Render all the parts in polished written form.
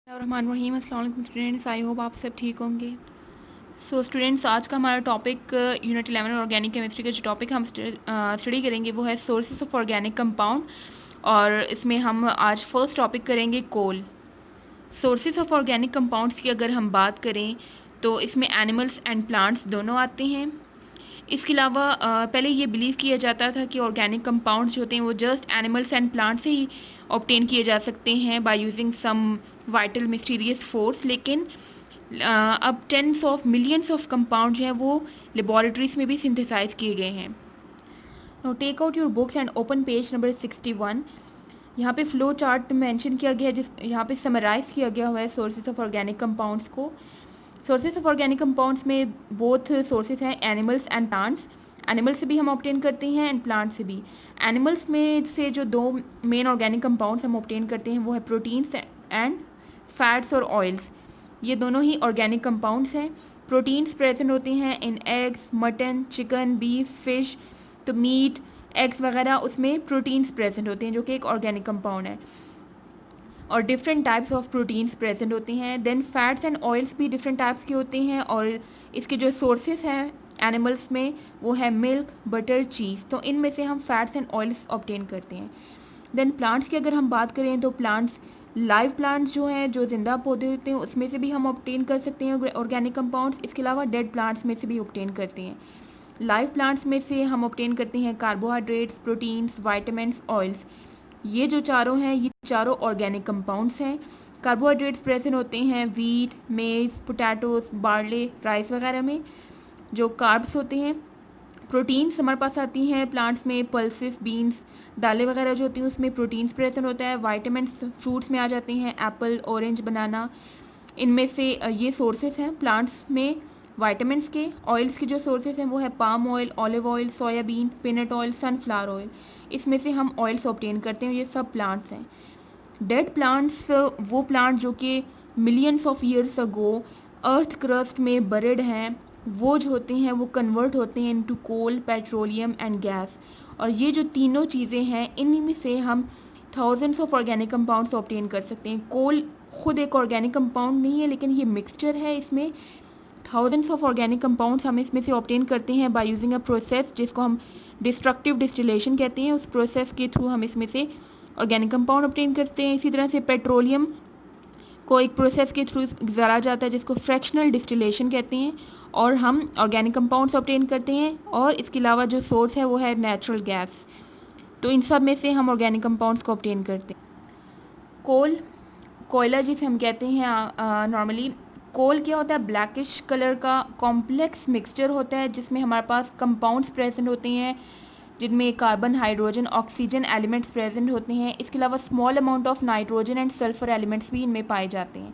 रहमान अस्सलाम वालेकुम students, I hope आप सब ठीक होंगे। सो स्टूडेंट्स, आज का हमारा टॉपिक यूनिट 11 ऑर्गेनिक केमिस्ट्री का जो टॉपिक हम स्टडी करेंगे वो है सोर्सेज ऑफ ऑर्गेनिक कंपाउंड। और इसमें हम आज फर्स्ट टॉपिक करेंगे कोल। सोर्सेज ऑफ ऑर्गेनिक कंपाउंड्स की अगर हम बात करें तो इसमें एनिमल्स एंड प्लांट्स दोनों आते हैं। इसके अलावा पहले ये बिलीव किया जाता था कि ऑर्गेनिक कंपाउंड्स जो होते हैं वो जस्ट एनिमल्स एंड प्लांट से ही ऑब्टेन किए जा सकते हैं by using some vital mysterious force, लेकिन अब tens of millions of compound जो हैं वो लेबॉरेटरीज में भी सिंथेसाइज किए गए हैं। Now take out your books and open page number 61। यहाँ पे फ्लो चार्ट मेंशन किया गया है, जिस यहाँ पे समराइज किया गया हुआ है सोर्सेज ऑफ ऑर्गेनिक कंपाउंड्स को। सोर्सेज ऑफ ऑर्गेनिक कंपाउंड्स में बोथ सोर्सेज हैं एनिमल्स एंड प्लांट्स। एनिमल से भी हम ऑब्टेन करते हैं एंड प्लांट से भी। एनिमल्स में से जो दो मेन ऑर्गेनिक कंपाउंड्स हम ऑब्टेन करते हैं वो है प्रोटीन्स एंड फैट्स और ऑयल्स। ये दोनों ही ऑर्गेनिक कंपाउंड्स हैं। प्रोटीन्स प्रेजेंट होते हैं in eggs, mutton, chicken, beef, fish. तो मीट, एग्स वगैरह उसमें प्रोटीन्स प्रेजेंट होते हैं जो कि एक ऑर्गेनिक कंपाउंड है, और different types of proteins present होते हैं। देन फैट्स एंड ऑयल्स भी डिफरेंट टाइप्स के होते हैं, और इसके जो सोर्सेज हैं एनिमल्स में वो है मिल्क, बटर, चीज़। तो इनमें से हम फैट्स एंड ऑयल्स ऑब्टेन करते हैं। देन प्लांट्स की अगर हम बात करें तो प्लांट्स, लाइव प्लांट्स जो हैं, जो जिंदा पौधे होते हैं, उसमें से भी हम ऑब्टेन कर सकते हैं ऑर्गेनिक कंपाउंड्स। इसके अलावा डेड प्लांट्स में से भी ऑब्टेन करते हैं। लाइव प्लांट्स में से हम ऑब्टेन करते हैं कार्बोहाइड्रेट्स, प्रोटीन्स, वाइटामिन्स, ऑयल्स। ये जो चारों हैं ये चारों ऑर्गेनिक कंपाउंड्स हैं। कार्बोहाइड्रेट्स प्रेजेंट होते हैं वीट, मेज, पोटैटोस, बार्ले, राइस वगैरह में, जो कार्ब्स होते हैं। प्रोटीन्स हमारे पास आती हैं प्लांट्स में, पल्सेस, बीन्स, दालें वगैरह जो होती हैं उसमें प्रोटीन्स प्रेजेंट होता है। वाइटामिन्स फ्रूट्स में आ जाते हैं, एप्पल, ऑरेंज, बनाना। इनमें से ये सोर्सेस हैं प्लांट्स में वाइटामिन्स के। ऑयल्स के जो सोर्सेस हैं वो है palm oil, olive oil, soybean, peanut oil, sunflower oil. इसमें से हम ऑयल्स ऑब्टेन करते हैं, ये सब प्लांट्स हैं। डेड प्लांट्स वो प्लांट जो कि millions of years ago earth crust में बरिड हैं, वो जो होते हैं वो कन्वर्ट होते हैं into coal, petroleum and gas. और ये जो तीनों चीज़ें हैं इनमें से हम thousands of organic compounds obtain कर सकते हैं। कोल खुद एक ऑर्गेनिक कंपाउंड नहीं है, लेकिन ये मिक्सचर है, इसमें थाउजेंड्स ऑफ ऑर्गेनिक कंपाउंड्स हम इसमें से ऑब्टेन करते हैं बाय यूजिंग अ प्रोसेस जिसको हम डिस्ट्रक्टिव डिस्टिलेशन कहते हैं। उस प्रोसेस के थ्रू हम इसमें से ऑर्गेनिक कंपाउंड ऑब्टेन करते हैं। इसी तरह से पेट्रोलियम को एक प्रोसेस के थ्रू गुजारा जाता है जिसको फ्रैक्शनल डिस्टिलेशन कहते हैं, और हम ऑर्गेनिक कंपाउंड्स ऑब्टेन करते हैं। और इसके अलावा जो सोर्स है वो है नेचुरल गैस। तो इन सब में से हम ऑर्गेनिक कंपाउंड्स को ऑब्टेन करते हैं। कोल, कोयला जिसे हम कहते हैं नॉर्मली, कोल क्या होता है, ब्लैकिश कलर का कॉम्प्लेक्स मिक्सचर होता है जिसमें हमारे पास कंपाउंड्स प्रेजेंट होते हैं जिनमें carbon, hydrogen, oxygen elements present होते हैं। इसके अलावा small amount of nitrogen and sulphur elements भी इनमें पाए जाते हैं।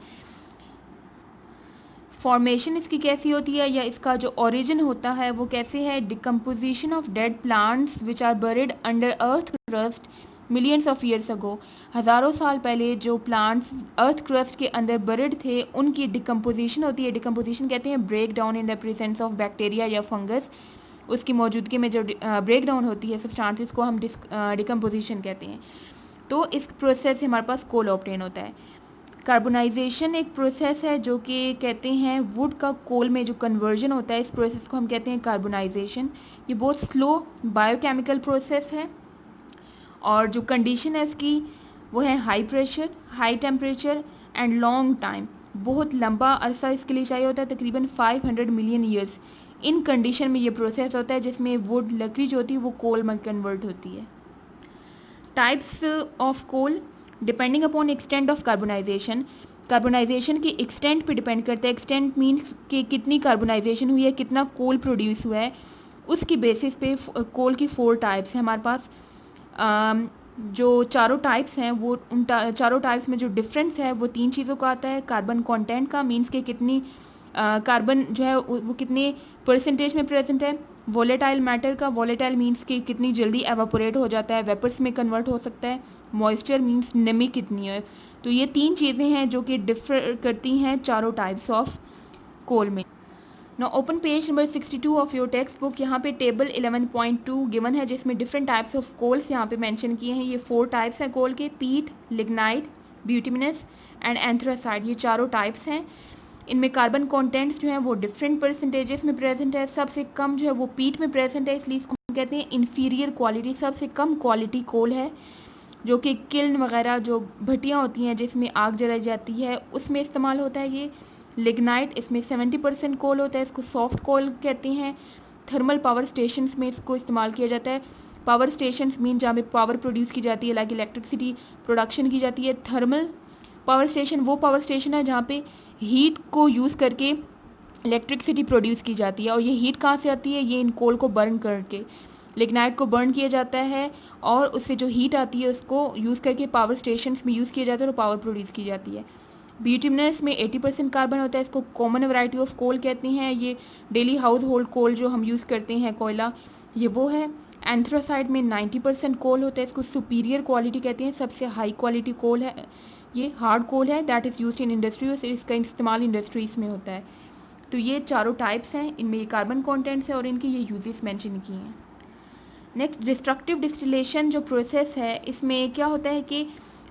फॉर्मेशन इसकी कैसी होती है या इसका जो ओरिजिन होता है वो कैसे है, decomposition of dead plants which are buried under earth crust millions of years ago. हज़ारों साल पहले जो प्लांट्स अर्थ क्रस्ट के अंदर बरिड थे उनकी डिकम्पोजिशन होती है। डिकम्पोजिशन कहते हैं break down in the presence of bacteria या फंगस। उसकी मौजूदगी में जो ब्रेक डाउन होती है सब्सटेंसेस को हम डिकम्पोजिशन कहते हैं। तो इस प्रोसेस से हमारे पास कोल ऑब्टेन होता है। कार्बोनाइजेशन एक प्रोसेस है जो कि कहते हैं वुड का कोल में जो कन्वर्जन होता है, इस प्रोसेस को हम कहते हैं कार्बोनाइजेशन। ये बहुत स्लो बायोकेमिकल प्रोसेस है, और जो कंडीशन है इसकी वो है high pressure, high temperature and long time. बहुत लंबा अरसा इसके लिए चाहिए होता है, तकरीबन 500 मिलियन ईयर्स। इन कंडीशन में ये प्रोसेस होता है जिसमें वुड, लकड़ी जो होती है वो कोल में कन्वर्ट होती है। Types of coal depending upon extent of carbonisation. Carbonisation की एक्सटेंट पे डिपेंड करता है। एक्सटेंट मीन्स कि कितनी कार्बोनाइजेशन हुई है, कितना कोल प्रोड्यूस हुआ है, उसकी बेसिस पे कोल की 4 टाइप्स हैं हमारे पास। जो चारों टाइप्स हैं वो उन चारों टाइप्स में जो डिफरेंस है वो 3 चीज़ों का आता है। कार्बन कंटेंट का, मीन्स कि कितनी कार्बन जो है वो कितने परसेंटेज में प्रेजेंट है। वोलेटाइल मैटर का, वोलेटाइल मीन्स कि कितनी जल्दी एवापोरेट हो जाता है, वेपर्स में कन्वर्ट हो सकता है। मॉइस्चर मीन्स नमी कितनी है। तो ये 3 चीज़ें हैं जो कि डिफर करती हैं चारों टाइप्स ऑफ कोल में। Now open page number 62 of your text book. यहाँ पे टेबल 11.2 गिवन है जिसमें डिफरेंट टाइप्स ऑफ कोल्स यहाँ पे मेंशन किए हैं। ये 4 टाइप्स हैं कोल के, पीट, लिग्नाइट, ब्यूटिमिनस एंड एंथ्रासाइड, ये चारों टाइप्स हैं। इनमें कार्बन कंटेंट्स जो हैं वो डिफरेंट परसेंटेजेस में प्रेजेंट है। सबसे कम जो है वो पीट में प्रेजेंट है, इसलिए इसको हम कहते हैं इन्फीरियर क्वालिटी, सबसे कम क्वालिटी कोल है, जो कि किल्न वगैरह जो भट्टियाँ होती हैं जिसमें आग जलाई जाती है उसमें इस्तेमाल होता है। ये लिग्नाइट, इसमें 70% कोल होता है, इसको सॉफ्ट कोल कहते हैं। थर्मल पावर स्टेशंस में इसको इस्तेमाल किया जाता है। पावर स्टेशंस मीन जहाँ पे पावर प्रोड्यूस की जाती है, लाइक इलेक्ट्रिसिटी प्रोडक्शन की जाती है। थर्मल पावर स्टेशन वो पावर स्टेशन है जहाँ पे हीट को यूज़ करके इलेक्ट्रिसिटी प्रोड्यूस की जाती है। और ये हीट कहाँ से आती है, ये इन कोल को बर्न करके, लिग्नाइट को बर्न किया जाता है और उससे जो हीट आती है उसको यूज़ करके पावर स्टेशंस में यूज़ किया जाता है और पावर प्रोड्यूस की जाती है। बिट्यूमिनस में 80% कार्बन होता है, इसको कॉमन वैरायटी ऑफ कोल कहते हैं। ये डेली हाउस होल्ड कोल जो हम यूज़ करते हैं कोयला, ये वो है। एंथ्रासाइड में 90% कोल होता है, इसको सुपीरियर क्वालिटी कहते हैं, सबसे हाई क्वालिटी कोल है। ये हार्ड कोल है that is used in industry, इसका इस्तेमाल इंडस्ट्रीज़ में होता है। तो ये चारों टाइप्स हैं, इनमें ये कार्बन कॉन्टेंट्स हैं और इनके ये यूजेस मेंशन किए हैं। नेक्स्ट डिस्ट्रक्टिव डिस्टिलेशन जो प्रोसेस है, इसमें क्या होता है कि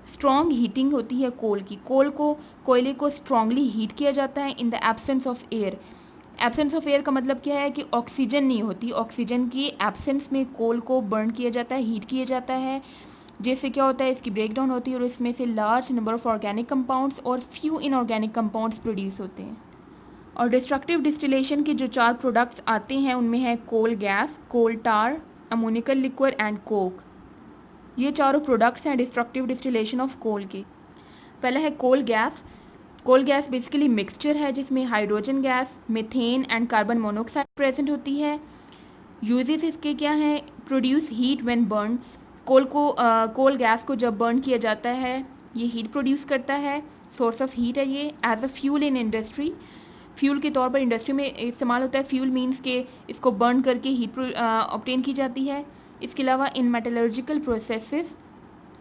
स्ट्रॉन्ग हीटिंग होती है कोल की। कोयले को स्ट्रांगली हीट किया जाता है इन the absence of air. Absence of air का मतलब क्या है कि ऑक्सीजन नहीं होती, ऑक्सीजन की एब्सेंस में कोल को बर्न किया जाता है, हीट किया जाता है, जिससे क्या होता है इसकी ब्रेकडाउन होती है और इसमें से large number of organic compounds और फ्यू इनऑर्गेनिक कंपाउंड्स प्रोड्यूस होते हैं। और डिस्ट्रक्टिव डिस्टिलेशन के जो 4 प्रोडक्ट्स आते हैं उनमें है coal gas, coal tar, ammoniacal liquid and coke. ये चारों प्रोडक्ट्स हैं डिस्ट्रक्टिव डिस्टिलेशन ऑफ कोल के। पहला है coal gas. Coal gas basically mixture है जिसमें hydrogen gas, methane and carbon monoxide present होती है। यूजेस इसके क्या हैं, produce heat when burn. Coal gas को जब बर्न किया जाता है ये हीट प्रोड्यूस करता है, सोर्स ऑफ हीट है ये। As a fuel in industry, fuel के तौर पर इंडस्ट्री में इस्तेमाल होता है। फ्यूल मीन्स के इसको बर्न करके हीट ऑब्टेन की जाती है। इसके अलावा इन मेटलर्जिकल प्रोसेसेस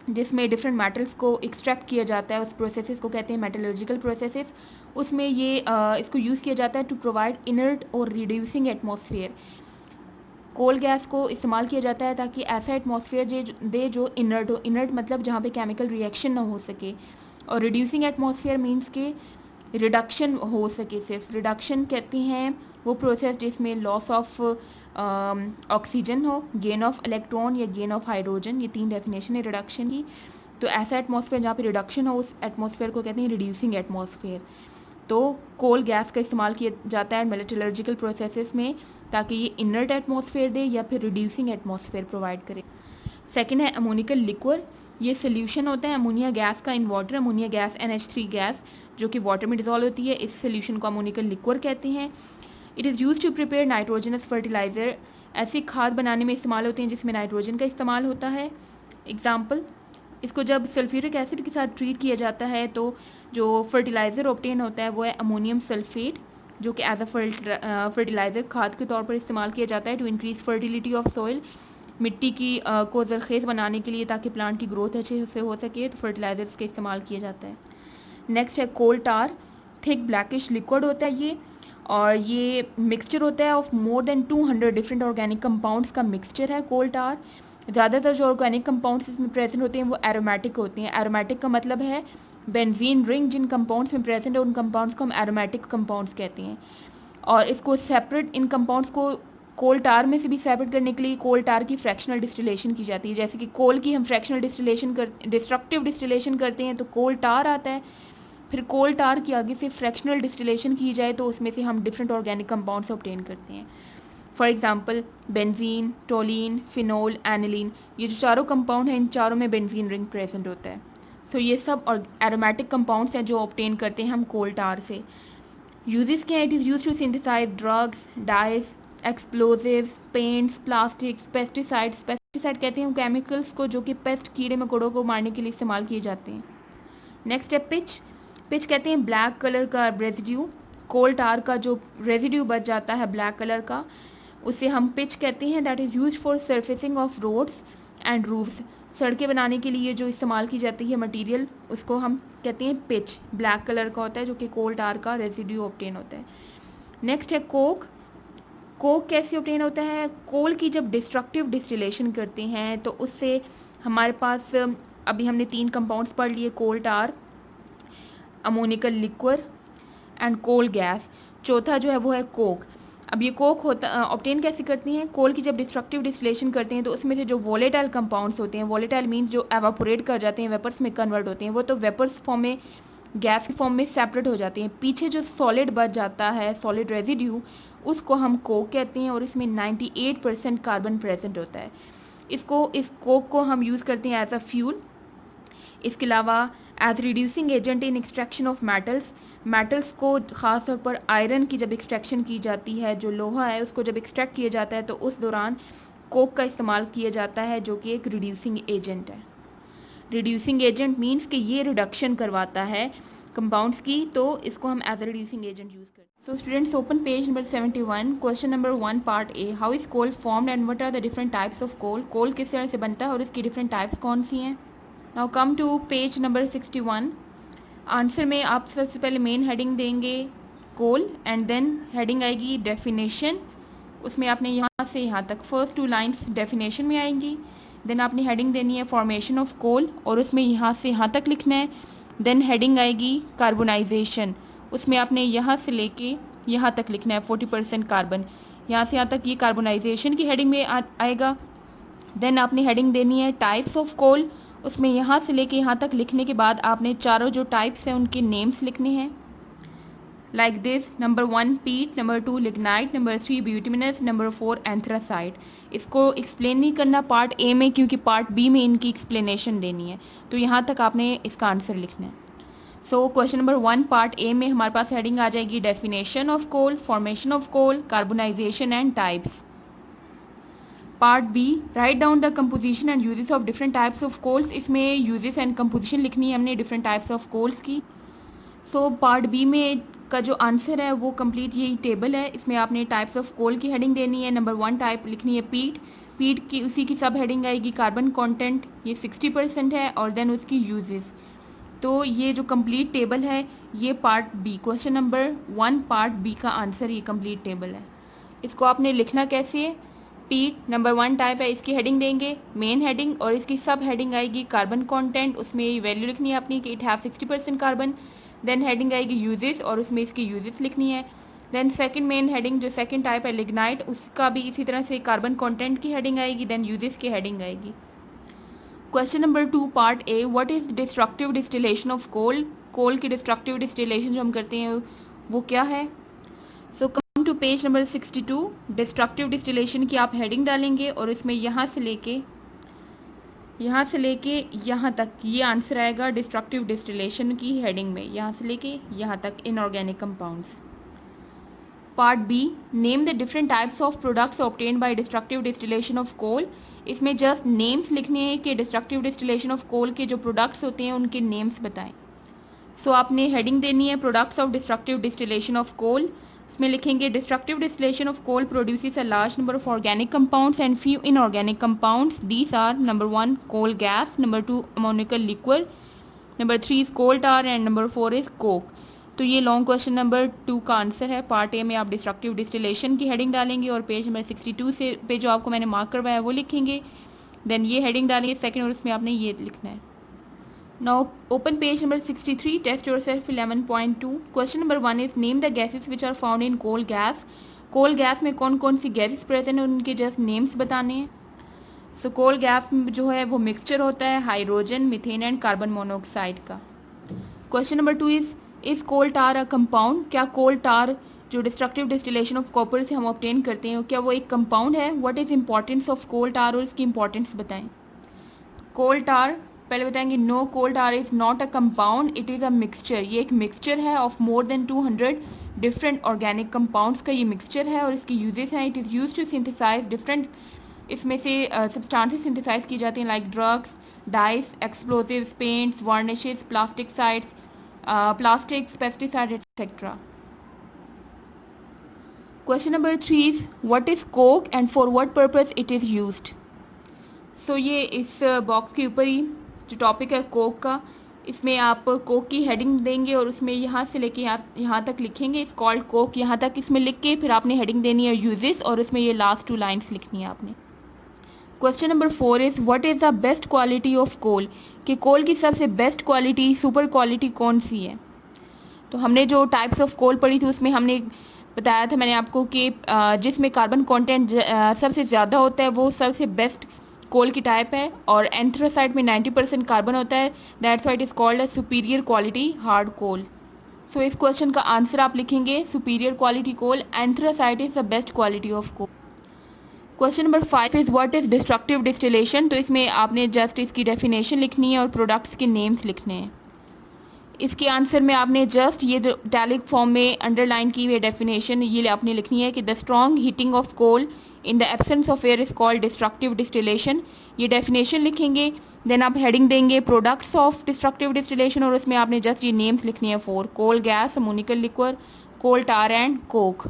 जिसमें डिफरेंट मेटल्स को एक्सट्रैक्ट किया जाता है, उस प्रोसेसेस को कहते हैं मेटलर्जिकल प्रोसेसेस। उसमें ये इसको यूज़ किया जाता है टू प्रोवाइड इनर्ट और रिड्यूसिंग एटमॉस्फेयर। कोल गैस को इस्तेमाल किया जाता है ताकि ऐसा एटमॉस्फेयर दे जो इनर्ट हो। इनर्ट मतलब जहाँ पे केमिकल रिएक्शन ना हो सके, और रिड्यूसिंग एटमॉस्फेयर मीन्स के रिडक्शन हो सके। सिर्फ रिडक्शन कहते हैं वो प्रोसेस जिसमें लॉस ऑफ ऑक्सीजन हो, गेन ऑफ इलेक्ट्रॉन या गेन ऑफ हाइड्रोजन, ये 3 डेफिनेशन है रिडक्शन की। तो ऐसा एटमॉस्फेयर जहाँ पे रिडक्शन हो उस एटमॉस्फेयर को कहते हैं रिड्यूसिंग एटमॉस्फेयर। तो कोल गैस का इस्तेमाल किया जाता है मेटलर्जिकल प्रोसेसेस में ताकि ये इनर्ट एटमॉस्फेयर दे या फिर रिड्यूसिंग एटमॉस्फेयर प्रोवाइड करे। सेकेंड है अमोनिकल लिक्विड। ये सोल्यूशन होता है अमोनिया गैस का in water. Ammonia gas NH3 gas जो कि वाटर में डिजॉल्व होती है, इस सोल्यूशन को अमोनिकल लिक्विड कहते हैं। It is use to prepare nitrogenous fertiliser. ऐसी खाद बनाने में इस्तेमाल होते हैं जिसमें नाइट्रोजन का इस्तेमाल होता है। एग्जाम्पल, इसको जब सल्फ्यूरिक एसिड के साथ ट्रीट किया जाता है तो जो फर्टिलाइज़र ऑब्टेन होता है वो है अमोनियम सल्फेट, जो कि एज अ फर्टिलाइज़र खाद के तौर पर इस्तेमाल किया जाता है to increase fertility of soil. मिट्टी की को ज़रख़ेज़ बनाने के लिए ताकि प्लांट की ग्रोथ अच्छे से हो सके, तो फर्टिलाइज़र्स का इस्तेमाल किया जाता है। नेक्स्ट है कोल टार। थिक ब्लैकिश लिक्विड होता है ये, और ये मिक्सचर होता है of more than 200 different organic compounds का मिक्सचर है कोल टार। ज़्यादातर जो ऑर्गेनिक कंपाउंड्स इसमें प्रेजेंट होते हैं वो एरोमेटिक होते हैं। एरोमेटिक का मतलब है बेंजीन रिंग जिन कंपाउंड्स में प्रेजेंट है उन कंपाउंड्स को हम एरोमेटिक कंपाउंड्स कहते हैं। और इसको सेपरेट, इन कंपाउंड्स को कोल टार में से भी सेपरेट करने के लिए कोल टार की फ्रैक्शनल डिस्टिलेशन की जाती है। जैसे कि कोल की हम फ्रैक्शनल डिस्ट्रक्टिव डिस्टिलेशन करते हैं तो कोल टार आता है। फिर कोल टार की आगे से फ्रैक्शनल डिस्टिलेशन की जाए तो उसमें से हम डिफरेंट ऑर्गेनिक कंपाउंड्स ऑब्टेन करते हैं। For example benzene, toluene, phenol, aniline, ये जो चारों कंपाउंड हैं इन चारों में बेंजीन रिंग प्रेजेंट होता है। सो ये सब एरोमेटिक कंपाउंड्स हैं जो ऑब्टेन करते हैं हम कोल टार से। यूजेस क्या है, it is use to synthesise drugs, dyes, explosives, paints, plastics, pesticides. Pesticide कहते हैं केमिकल्स को जो कि पेस्ट कीड़े मकोड़ों को मारने के लिए इस्तेमाल किए जाते हैं। नेक्स्ट है पिच। पिच कहते हैं ब्लैक कलर का रेजिड्यू। कोल टार का जो रेजिड्यू बच जाता है ब्लैक कलर का उसे हम पिच कहते हैं। That is use for surfacing of roads and roofs. सड़कें बनाने के लिए जो इस्तेमाल की जाती है मटेरियल उसको हम कहते हैं पिच। ब्लैक कलर का होता है जो कि कोल टार का रेजिड्यू ऑब्टेन होता है। नेक्स्ट है कोक। कोक कैसे ऑब्टेन होता है, कोल की जब डिस्ट्रक्टिव डिस्टिलेशन करते हैं तो उससे हमारे पास अभी हमने 3 कंपाउंड्स पढ़ लिए, coal tar, ammoniacal liquor and coal gas. चौथा जो है वो है कोक। अब ये कोक होता ऑब्टेन कैसे करते हैं? कोल की जब डिस्ट्रक्टिव डिस्टिलेशन करते हैं तो उसमें से जो वोलेटाइल कंपाउंड्स होते हैं, वोलेटाइल मीन जो एवापोरेट कर जाते हैं, वेपर्स में कन्वर्ट होते हैं, वो तो वेपर्स फॉर्म में, गैस की फॉर्म में सेपरेट हो जाते हैं। पीछे जो सॉलिड बच जाता है, सॉलिड रेजिड्यू, उसको हम कोक कहते हैं और इसमें 98% कार्बन प्रेजेंट होता है। इस कोक को हम यूज़ करते हैं एज अ फ्यूल। इसके अलावा as reducing agent in extraction of metals को, ख़ास तौर पर आयरन की जब एक्सट्रैक्शन की जाती है, जो लोहा है उसको जब एक्सट्रैक्ट किया जाता है तो उस दौरान कोक का इस्तेमाल किया जाता है, जो कि एक रिड्यूसिंग एजेंट है। रिड्यूसिंग एजेंट मीन्स कि ये रिडक्शन करवाता है कंपाउंड्स की, तो इसको हम as a reducing agent use करते हैं। So students, open page number 71, question number 1 part A, how is coal formed and what are the different types of coal. Coal किस तरह से बनता है और इसकी डिफरेंट टाइप्स कौन सी हैं। Now come to page number 61। Answer में आप सबसे पहले मेन हेडिंग देंगे कोल एंड देन हेडिंग आएगी डेफिनेशन। उसमें आपने यहाँ से यहाँ तक फर्स्ट 2 लाइन्स डेफिनेशन में आएंगी। देन आपने हेडिंग देनी है फॉर्मेशन ऑफ कोल और उसमें यहाँ से यहाँ तक लिखना है। देन हेडिंग आएगी कार्बोनाइजेशन, उसमें आपने यहाँ से लेके यहाँ तक लिखना है 40% कार्बन, यहाँ से यहाँ तक ये कार्बोनाइजेशन की हेडिंग में आएगा। देन आपने हेडिंग देनी है टाइप्स ऑफ कोल, उसमें यहाँ से लेके यहाँ तक लिखने के बाद आपने चारों जो टाइप्स हैं उनके नेम्स लिखने हैं like this. Number 1 peat, number 2 lignite, number 3 bituminous, number 4 anthracite. इसको एक्सप्लेन नहीं करना पार्ट ए में, क्योंकि पार्ट बी में इनकी एक्सप्लेनेशन देनी है, तो यहाँ तक आपने इसका आंसर लिखना है। So question number 1 part A में हमारे पास हेडिंग आ जाएगी definition of coal, formation of coal, carbonization and types. Part B, write down the composition and uses of different types of coals. इसमें यूजेस एंड कंपोजिशन लिखनी है हमने different types of Coles की। सो पार्ट बी में का जो answer है वो कंप्लीट यही टेबल है। इसमें आपने टाइप्स ऑफ कोल की हेडिंग देनी है। नंबर 1 टाइप लिखनी है पीट, पीट की उसी की सब हेडिंग आएगी कार्बन कंटेंट, ये 60% है, और देन उसकी यूजेस। तो ये जो कंप्लीट टेबल है ये part B, question number 1 part B का आंसर ये कंप्लीट टेबल है। इसको आपने लिखना कैसे है? पीट नंबर 1 टाइप है, इसकी हेडिंग देंगे मेन हेडिंग और इसकी सब हेडिंग आएगी कार्बन कंटेंट, उसमें वैल्यू लिखनी है अपनी कि it have 60% carbon. Then heading आएगी यूजेस और उसमें इसकी यूजेस लिखनी है। देन सेकंड मेन हेडिंग जो सेकंड टाइप है लिग्नाइट, उसका भी इसी तरह से कार्बन कंटेंट की हेडिंग आएगी, देन यूजेस की हेडिंग आएगी। Question number 2 part A, what is destructive distillation of coal. Coal की डिस्ट्रक्टिव डिस्टिलेशन जो हम करते हैं वो क्या है। So come to page number 62, destructive distillation की आप हेडिंग डालेंगे और इसमें यहाँ से लेके यहाँ तक ये आंसर आएगा डिस्ट्रक्टिव डिस्टिलेशन की हेडिंग में, यहाँ से लेके यहाँ तक inorganic compounds. Part B, name the different types of products obtained by destructive distillation of coal. इसमें जस्ट नेम्स लिखने हैं कि डिस्ट्रक्टिव डिस्टिलेशन ऑफ कोल के जो प्रोडक्ट्स होते हैं उनके नेम्स बताएं। सो आपने हेडिंग देनी है products of destructive distillation of coal. इसमें लिखेंगे destructive distillation of coal produces a large number of organic compounds and few inorganic compounds. These are number 1 coal gas, number 2 ammoniacal liquor, number 3 is coal tar and number 4 is coke. तो ये long question number 2 का answer है। Part A में आप destructive distillation की heading डालेंगे और page number 62 से पे जो आपको मैंने मार्क करवाया वो लिखेंगे। देन ये हेडिंग डालेंगे सेकंड और उसमें आपने ये लिखना है। Now open page number 63, test yourself 11.2. Question number 1 is name the gases which are found in coal gas. Coal gas में कौन कौन सी गैसेस प्रेजेंट है उनके जस्ट नेम्स बताने हैं। सो कोल गैस जो है वो मिक्सचर होता है hydrogen, methane and carbon monoxide का। Question number 2 is coal tar a compound. क्या कोल टार जो डिस्ट्रक्टिव डिस्टिलेशन ऑफ कॉपर से हम ऑब्टेन करते हैं क्या वो एक कंपाउंड है। What is importance of coal tar और इसकी इंपॉर्टेंस बताएं। कोल टार पहले बताएंगे no, coal tar is not a compound, it is a mixture. ये एक मिक्सचर है of more than 200 different organic compounds का ये मिक्सचर है और इसकी यूजेस हैं। It is use to synthesize different, इसमें से सब्सटेंसेस सिंथेसाइज की जाती हैं like drugs, dyes, explosives, paints, varnishes, plasticides, plastics, pesticide etcetera. Question number 3 is what is coke and for what purpose it is used. So ये इस box के ऊपर ही जो टॉपिक है कोक का, इसमें आप कोक की हेडिंग देंगे और उसमें यहाँ से लेके यहाँ तक लिखेंगे इस कॉल्ड कोक, यहाँ तक इसमें लिख के फिर आपने हेडिंग देनी है यूजेस और इसमें ये लास्ट 2 लाइन्स लिखनी है आपने। Question number 4 is what is the best quality of coal. कि कोल की सबसे बेस्ट क्वालिटी, सुपर क्वालिटी कौन सी है। तो हमने जो टाइप्स ऑफ कोल पढ़ी थी उसमें हमने बताया था मैंने आपको कि जिसमें कार्बन कंटेंट सबसे ज़्यादा होता है वो सबसे बेस्ट कोल की टाइप है, और एंथ्रासाइट में 90% कार्बन होता है, that's why it is called a superior quality hard coal. So इस क्वेश्चन का आंसर आप लिखेंगे superior quality coal, anthracite is the best quality of coal. Question number 5 is what is destructive distillation. तो इसमें आपने just इसकी definition लिखनी है और प्रोडक्ट्स के नेम्स लिखने हैं। इसके आंसर में आपने जस्ट ये जो टैलिक फॉर्म में अंडरलाइन की हुई डेफिनेशन ये आपने लिखनी है कि the strong heating of coal in the absence of air is called destructive distillation. ये डेफिनेशन लिखेंगे, देन आप हेडिंग देंगे प्रोडक्ट्स ऑफ डिस्ट्रक्टिव डिस्टिलेशन, और उसमें आपने जस्ट ये नेम्स लिखने हैं for coal gas, ammoniacal liquor, coal tar and coke.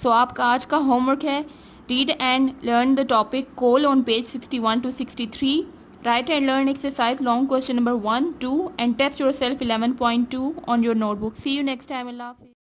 So आपका आज का होमवर्क है read and learn the topic coal on page 61 to 63. Write and learn exercise long question number 1, 2 and test yourself 11.2 on your notebook. See you next time. Allah Hafiz.